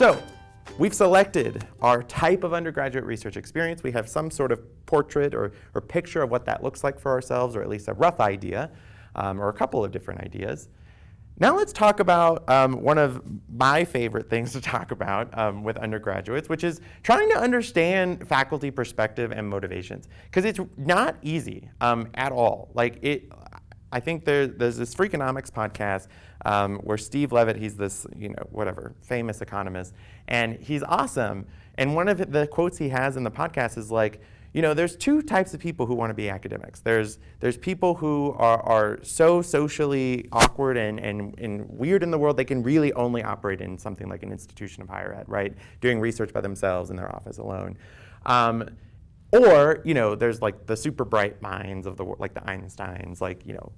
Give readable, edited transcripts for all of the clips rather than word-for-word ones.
So we've selected our type of undergraduate research experience. We have some sort of portrait or picture of what that looks like for ourselves, or at least a rough idea, or a couple of different ideas. Now let's talk about one of my favorite things to talk about with undergraduates, which is trying to understand faculty perspective and motivations, because it's not easy at all. I think there's this Freakonomics podcast where Steve Levitt, he's this famous economist, and he's awesome. And one of the quotes he has in the podcast is like, there's two types of people who want to be academics. There's people who are so socially awkward and weird in the world, they can really only operate in something like an institution of higher ed, right? Doing research by themselves in their office alone. Or, there's like the super bright minds of the world, like the Einsteins,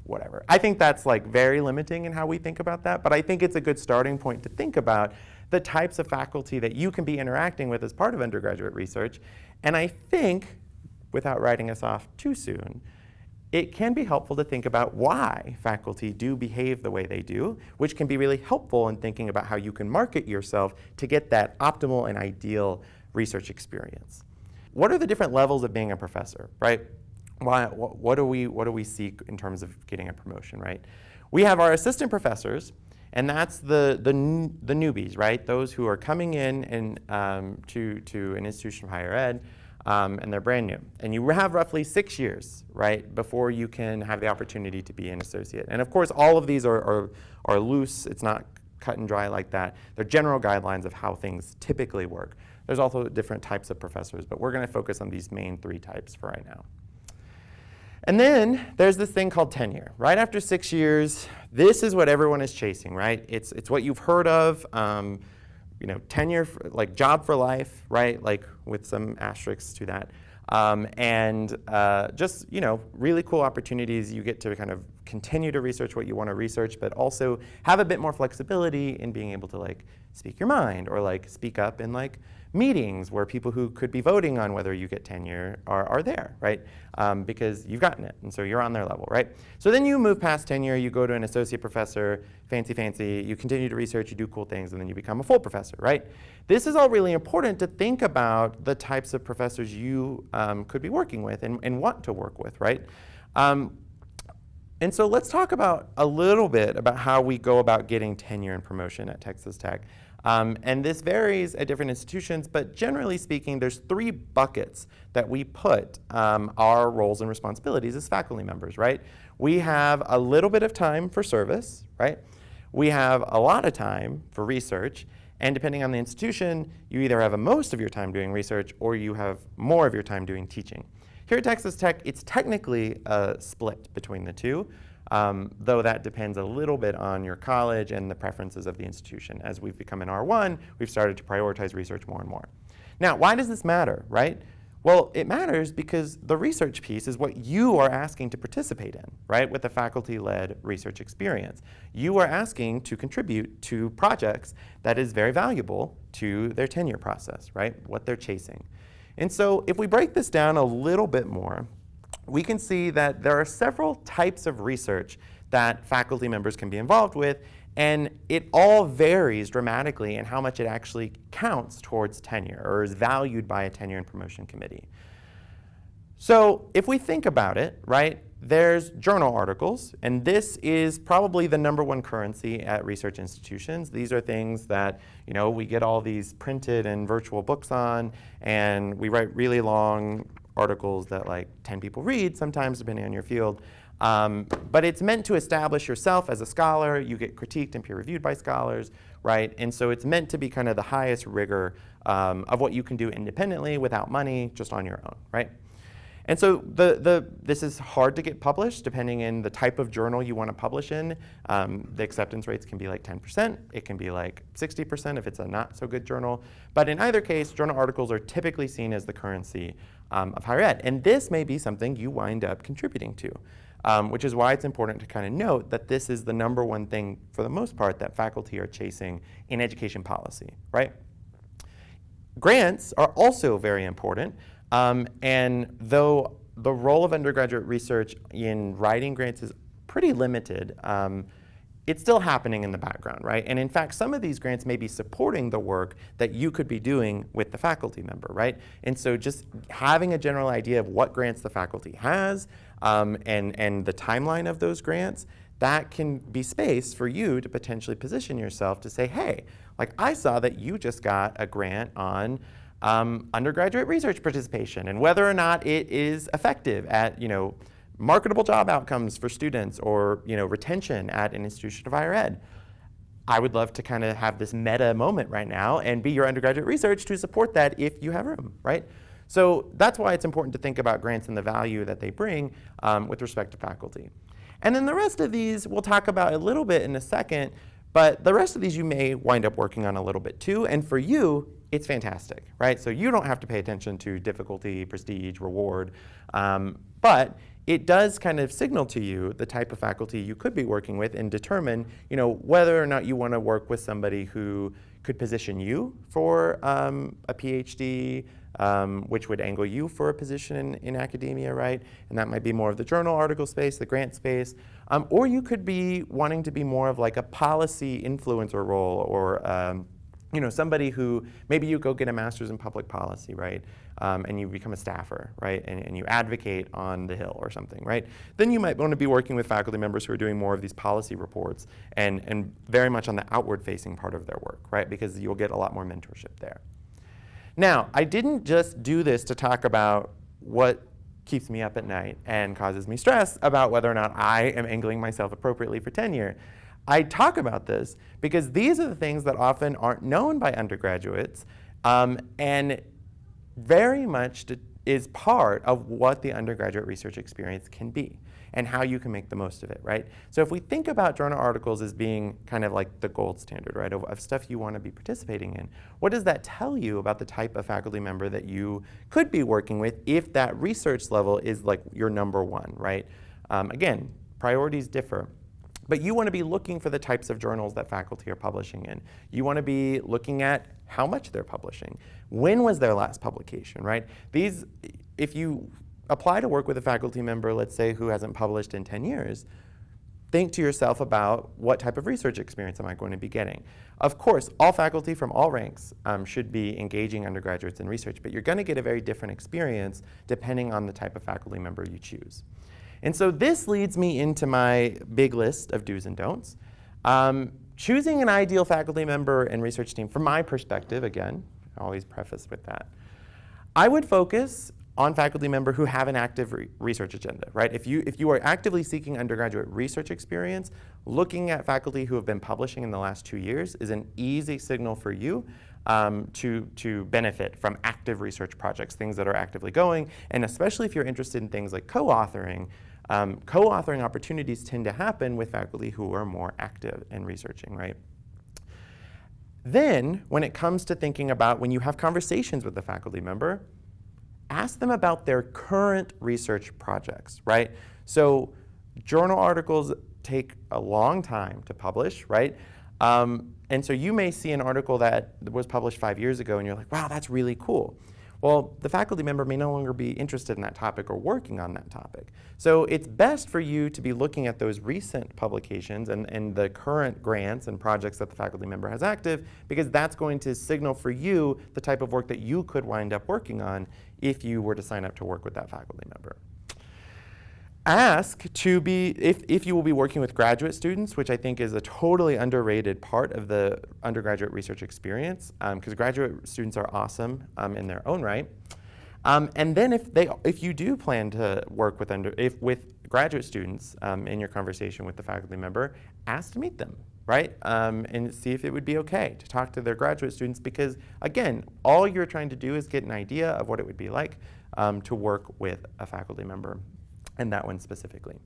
whatever. I think that's very limiting in how we think about that, but I think it's a good starting point to think about the types of faculty that you can be interacting with as part of undergraduate research. And I think, without writing us off too soon, it can be helpful to think about why faculty do behave the way they do, which can be really helpful in thinking about how you can market yourself to get that optimal and ideal research experience. What are the different levels of being a professor, right? What do we seek in terms of getting a promotion, right? We have our assistant professors, and that's the newbies, right? Those who are coming in and to an institution of higher ed, and they're brand new. And you have roughly 6 years, right, before you can have the opportunity to be an associate. And of course, all of these are loose. It's not cut and dry like that. They're general guidelines of how things typically work. There's also different types of professors, but we're going to focus on these main 3 types for right now. And then there's this thing called tenure. Right after 6 years, this is what everyone is chasing, right? It's what you've heard of, tenure, job for life, right? With some asterisks to that. Just really cool opportunities. You get to kind of continue to research what you want to research, but also have a bit more flexibility in being able to speak your mind or speak up in meetings where people who could be voting on whether you get tenure are there, right? Because you've gotten it, and so you're on their level, right? So then you move past tenure, you go to an associate professor, fancy, you continue to research, you do cool things, and then you become a full professor, right? This is all really important to think about the types of professors you could be working with and want to work with, right? And so let's talk about a little bit about how we go about getting tenure and promotion at Texas Tech. And this varies at different institutions, but generally speaking, there's 3 buckets that we put our roles and responsibilities as faculty members, right? We have a little bit of time for service, right? We have a lot of time for research, and depending on the institution, you either have most of your time doing research or you have more of your time doing teaching. Here at Texas Tech, it's technically a split between the two. Though that depends a little bit on your college and the preferences of the institution. As we've become an R1, we've started to prioritize research more and more. Now, why does this matter, right? Well, it matters because the research piece is what you are asking to participate in, right, with a faculty-led research experience. You are asking to contribute to projects that is very valuable to their tenure process, right, what they're chasing. And so if we break this down a little bit more, we can see that there are several types of research that faculty members can be involved with, and it all varies dramatically in how much it actually counts towards tenure or is valued by a tenure and promotion committee. So if we think about it, right, there's journal articles, and this is probably the #1 currency at research institutions. These are things that, we get all these printed and virtual books on, and we write really long articles that 10 people read sometimes, depending on your field. But it's meant to establish yourself as a scholar. You get critiqued and peer reviewed by scholars, right? And so it's meant to be kind of the highest rigor of what you can do independently without money, just on your own, right? And so this is hard to get published depending in the type of journal you want to publish in. The acceptance rates can be 10%. It can be 60% if it's a not so good journal. But in either case, journal articles are typically seen as the currency of higher ed. And this may be something you wind up contributing to, which is why it's important to kind of note that this is the #1 thing, for the most part, that faculty are chasing in education policy, right? Grants are also very important. And though the role of undergraduate research in writing grants is pretty limited, it's still happening in the background, right? And in fact, some of these grants may be supporting the work that you could be doing with the faculty member, right? And so just having a general idea of what grants the faculty has and the timeline of those grants, that can be space for you to potentially position yourself to say, hey, like I saw that you just got a grant on undergraduate research participation and whether or not it is effective at, marketable job outcomes for students or, retention at an institution of higher ed. I would love to kind of have this meta moment right now and be your undergraduate research to support that if you have room, right? So that's why it's important to think about grants and the value that they bring with respect to faculty. And then the rest of these we'll talk about a little bit in a second, but the rest of these you may wind up working on a little bit too, and for you, it's fantastic, right? So you don't have to pay attention to difficulty, prestige, reward, but it does kind of signal to you the type of faculty you could be working with and determine, whether or not you want to work with somebody who could position you for a PhD, which would angle you for a position in academia, right? And that might be more of the journal article space, the grant space. Or you could be wanting to be more of like a policy influencer role or somebody who, maybe you go get a master's in public policy, right? And you become a staffer, right? And you advocate on the Hill or something, right? Then you might want to be working with faculty members who are doing more of these policy reports and very much on the outward-facing part of their work, right? Because you'll get a lot more mentorship there. Now, I didn't just do this to talk about what keeps me up at night and causes me stress about whether or not I am angling myself appropriately for tenure. I talk about this because these are the things that often aren't known by undergraduates and very much is part of what the undergraduate research experience can be and how you can make the most of it, right? So if we think about journal articles as being kind of like the gold standard, right, of stuff you want to be participating in, what does that tell you about the type of faculty member that you could be working with if that research level is like your number one, right? Again, priorities differ. But you want to be looking for the types of journals that faculty are publishing in. You want to be looking at how much they're publishing. When was their last publication, right? These, if you apply to work with a faculty member, let's say, who hasn't published in 10 years, think to yourself about what type of research experience am I going to be getting. Of course, all faculty from all ranks should be engaging undergraduates in research, but you're going to get a very different experience depending on the type of faculty member you choose. And so this leads me into my big list of do's and don'ts. Choosing an ideal faculty member and research team, from my perspective, again, I always preface with that, I would focus on faculty member who have an active research agenda, right? If you are actively seeking undergraduate research experience, looking at faculty who have been publishing in the last 2 years is an easy signal for you to benefit from active research projects, things that are actively going, and especially if you're interested in things like co-authoring. Co-authoring opportunities tend to happen with faculty who are more active in researching, right? Then, when it comes to thinking about when you have conversations with the faculty member, ask them about their current research projects, right? So journal articles take a long time to publish, right? And so you may see an article that was published 5 years ago and you're like, wow, that's really cool. Well, the faculty member may no longer be interested in that topic or working on that topic. So it's best for you to be looking at those recent publications and the current grants and projects that the faculty member has active, because that's going to signal for you the type of work that you could wind up working on if you were to sign up to work with that faculty member. Ask to be, if you will be working with graduate students, which I think is a totally underrated part of the undergraduate research experience, because graduate students are awesome in their own right. And then if you do plan to work with graduate students in your conversation with the faculty member, ask to meet them, right? And see if it would be okay to talk to their graduate students, because again, all you're trying to do is get an idea of what it would be like to work with a faculty member. And that one specifically.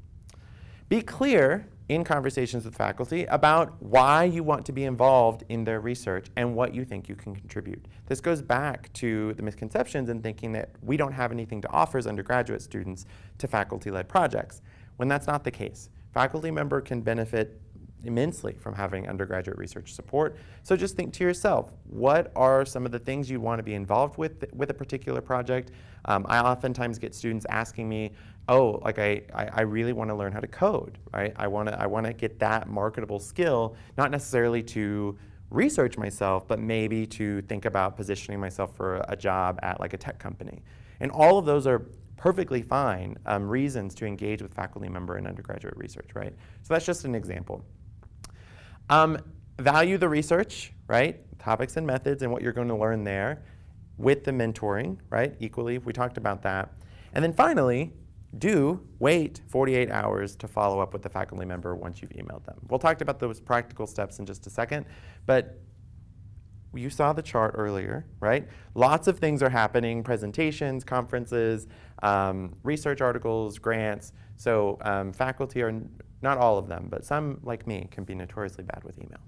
Be clear in conversations with faculty about why you want to be involved in their research and what you think you can contribute. This goes back to the misconceptions in thinking that we don't have anything to offer as undergraduate students to faculty-led projects, when that's not the case. Faculty member can benefit immensely from having undergraduate research support. So just think to yourself, what are some of the things you want to be involved with a particular project? I oftentimes get students asking me, oh, like I really want to learn how to code, right? I want to get that marketable skill, not necessarily to research myself, but maybe to think about positioning myself for a job at like a tech company. And all of those are perfectly fine reasons to engage with faculty member in undergraduate research, right? So that's just an example. Value the research, right? Topics and methods and what you're going to learn there with the mentoring, right? Equally, we talked about that. And then finally, do wait 48 hours to follow up with the faculty member once you've emailed them. We'll talk about those practical steps in just a second, but you saw the chart earlier, right? Lots of things are happening, presentations, conferences, research articles, grants. So faculty are, not all of them, but some, like me, can be notoriously bad with email.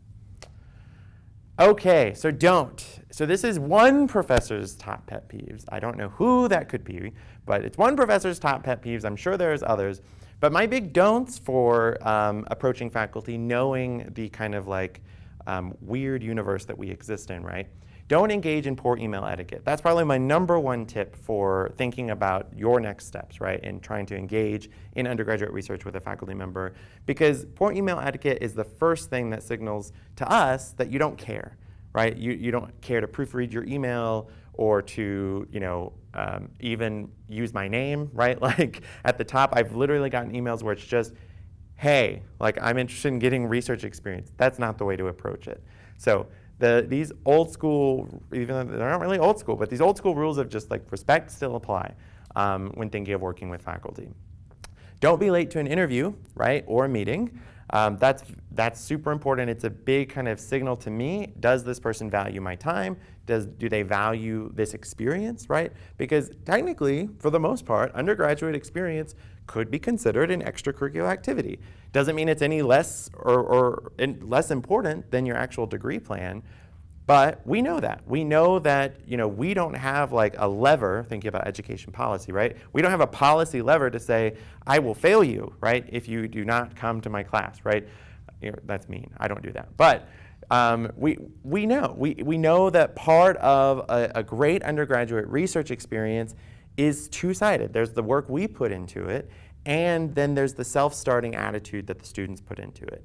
Okay, so don't. So this is one professor's top pet peeves. I don't know who that could be, but it's one professor's top pet peeves. I'm sure there's others. But my big don'ts for approaching faculty, knowing the kind of like weird universe that we exist in, right? Don't engage in poor email etiquette. That's probably my number one tip for thinking about your next steps, right? And trying to engage in undergraduate research with a faculty member, because poor email etiquette is the first thing that signals to us that you don't care, right? You don't care to proofread your email or to, even use my name, right? Like at the top, I've literally gotten emails where it's just, hey, like I'm interested in getting research experience. That's not the way to approach it. So these old school, even though they're not really old school, but these old school rules of just like respect still apply when thinking of working with faculty. Don't be late to an interview, right, or a meeting. That's super important. It's a big kind of signal to me. Does this person value my time? Do they value this experience, right? Because technically, for the most part, undergraduate experience could be considered an extracurricular activity. Doesn't mean it's any less or less important than your actual degree plan, but we know that. We know that we don't have like a lever, thinking about education policy, right? We don't have a policy lever to say, I will fail you, right, if you do not come to my class, right? That's mean. I don't do that. But we know that part of a great undergraduate research experience is two-sided. There's the work we put into it, and then there's the self-starting attitude that the students put into it.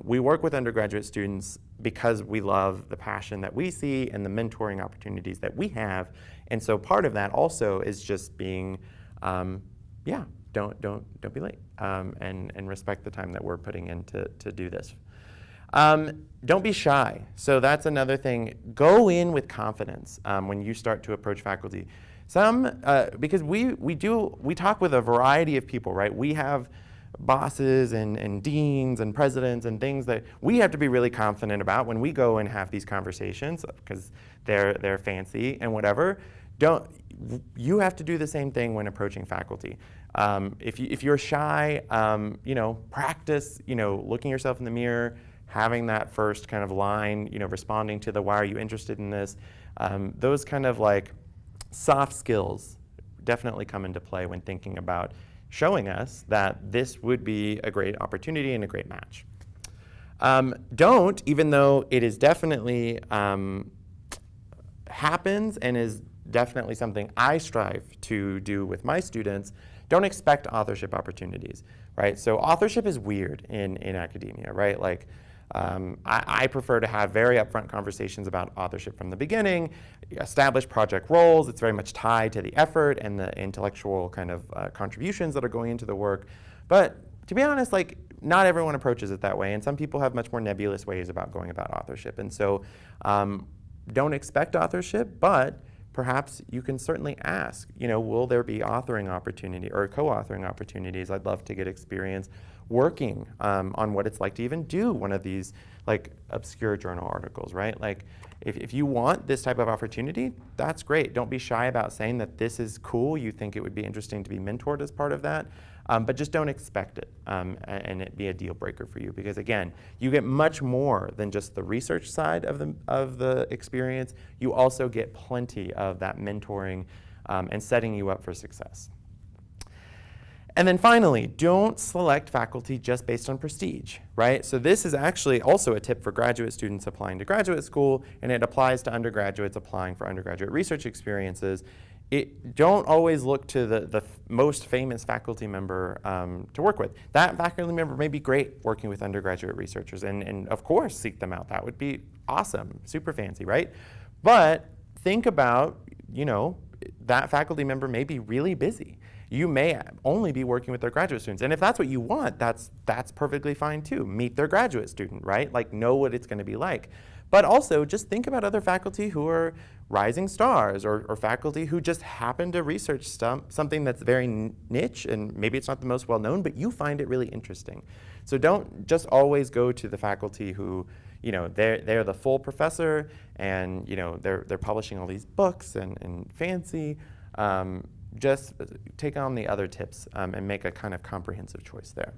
We work with undergraduate students because we love the passion that we see and the mentoring opportunities that we have. And so part of that also is just being, don't be late, and respect the time that we're putting in to do this. Don't be shy. So that's another thing. Go in with confidence when you start to approach faculty. Because we talk with a variety of people, right? We have bosses and deans and presidents and things that we have to be really confident about when we go and have these conversations because they're fancy and whatever. You have to do the same thing when approaching faculty. If you're shy, practice, looking yourself in the mirror, having that first kind of line, responding to the why are you interested in this. Those kind of like soft skills definitely come into play when thinking about showing us that this would be a great opportunity and a great match. Don't, even though it is definitely happens and is definitely something I strive to do with my students, don't expect authorship opportunities, right? So authorship is weird in academia, right? Like, I prefer to have very upfront conversations about authorship from the beginning, establish project roles. It's very much tied to the effort and the intellectual kind of contributions that are going into the work. But to be honest, like not everyone approaches it that way, and some people have much more nebulous ways about going about authorship. And so don't expect authorship, but perhaps you can certainly ask, will there be authoring opportunity or co-authoring opportunities? I'd love to get experience working on what it's like to even do one of these like obscure journal articles, right? Like if you want this type of opportunity, that's great. Don't be shy about saying that this is cool. You think it would be interesting to be mentored as part of that, but just don't expect it and it be a deal breaker for you, because again, you get much more than just the research side of the experience. You also get plenty of that mentoring and setting you up for success. And then finally, don't select faculty just based on prestige, right? So this is actually also a tip for graduate students applying to graduate school, and it applies to undergraduates applying for undergraduate research experiences. Don't always look to the most famous faculty member to work with. That faculty member may be great working with undergraduate researchers, and of course seek them out. That would be awesome, super fancy, right? But think about, that faculty member may be really busy. You may only be working with their graduate students. And if that's what you want, that's perfectly fine too. Meet their graduate student, right? Like, know what it's going to be like. But also just think about other faculty who are rising stars, or faculty who just happen to research something that's very niche, and maybe it's not the most well known, but you find it really interesting. So don't just always go to the faculty who, they're the full professor, and they're publishing all these books and fancy. Just take on the other tips and make a kind of comprehensive choice there.